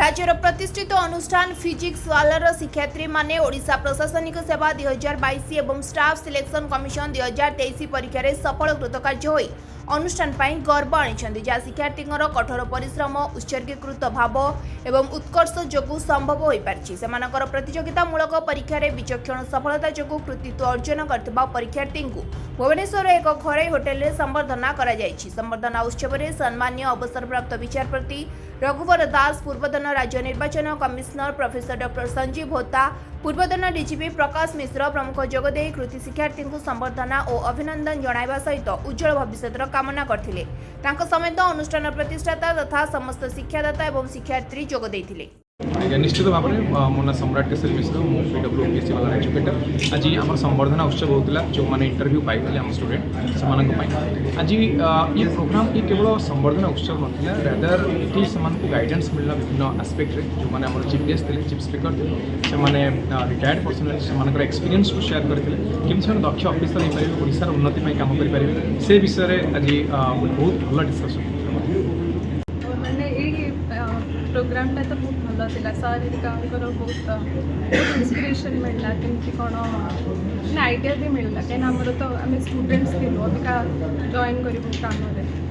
राज्यर प्रतिष्ठित अनुष्ठान फिजिक्स वालर शिक्षार्थी माने ओडिशा प्रशासनिक सेवा 2022 एवं स्टाफ सिलेक्शन कमिशन 2023 परीक्षा सफल कृतकार्य होई अनुष्ठान पाई गर्व आनी जहाँ शिक्षार्थी कठोर परिश्रम उत्सर्गीकृत भाव एवं उत्कर्ष जोगु संभव हो पारिछि। सेमानकर प्रतियोगितामूलक परीक्षा विचक्षण सफलता जोगु कृतित्व अर्जन करथिबा परीक्षार्थी भुवनेश्वर एक घरोई होटेल में संबर्धना करा जायछि। संबर्धना उत्सव में सम्मान्य अवसरप्राप्त विचारपति रघुवर दास, पूर्वतन राज्य निर्वाचन कमिशनर प्रोफेसर डॉक्टर संजीव होता, पूर्वतन डीजीपी प्रकाश मिश्र प्रमुख जोगदे कृति शिक्षार्थी संबर्धना और अभिनंदन जणाइबा सहित उज्जवल भविष्य कामना करथिले। तांको समेत अनुष्ठान प्रतिष्ठाता तथा समस्त शिक्षादाता एवं शिक्षार्थी जोग देइथिले। निश्चित भाव में मो ना सम्राट केशरी मिश्र मो PWPSC वाला एजुकेटर आज आम संबर्धना उत्सव होता जो मैंने इंटरव्यू पाई आम स्टूडेंट से आज ये प्रोग्राम ये केवल संबर्धना उत्सव ना रादर ये से गाइडेंस मिलना विभिन्न आस्पेक्ट जो मैंने आम चीफ गेस्ट थे, चीफ स्पीकर थे, से रिटायर्ड पर्सन से एक्सपीरियंस को शेयर करते केमती दक्ष अफिसर हो पारे ओडिशार उन्नति काम करें से विषय आज बहुत भल डिस्कसन प्रोग्राम तो बहुत भल था सर बहुत इंस्पिरेशन मिलला केमती कौन आइडिया भी मिलला कहीं आमर तो आम स्टूडेंट्स थी अबिका जॉइन करूँ काम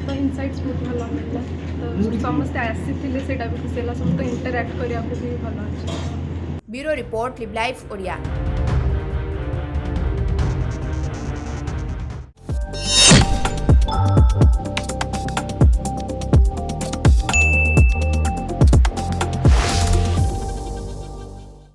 तो इनसाइट्स बहुत भल मिलला तो समस्ते आसी से खुशी है समस्त इंटराक्ट करने भी भल अच्छे। Bureau report live life Odia.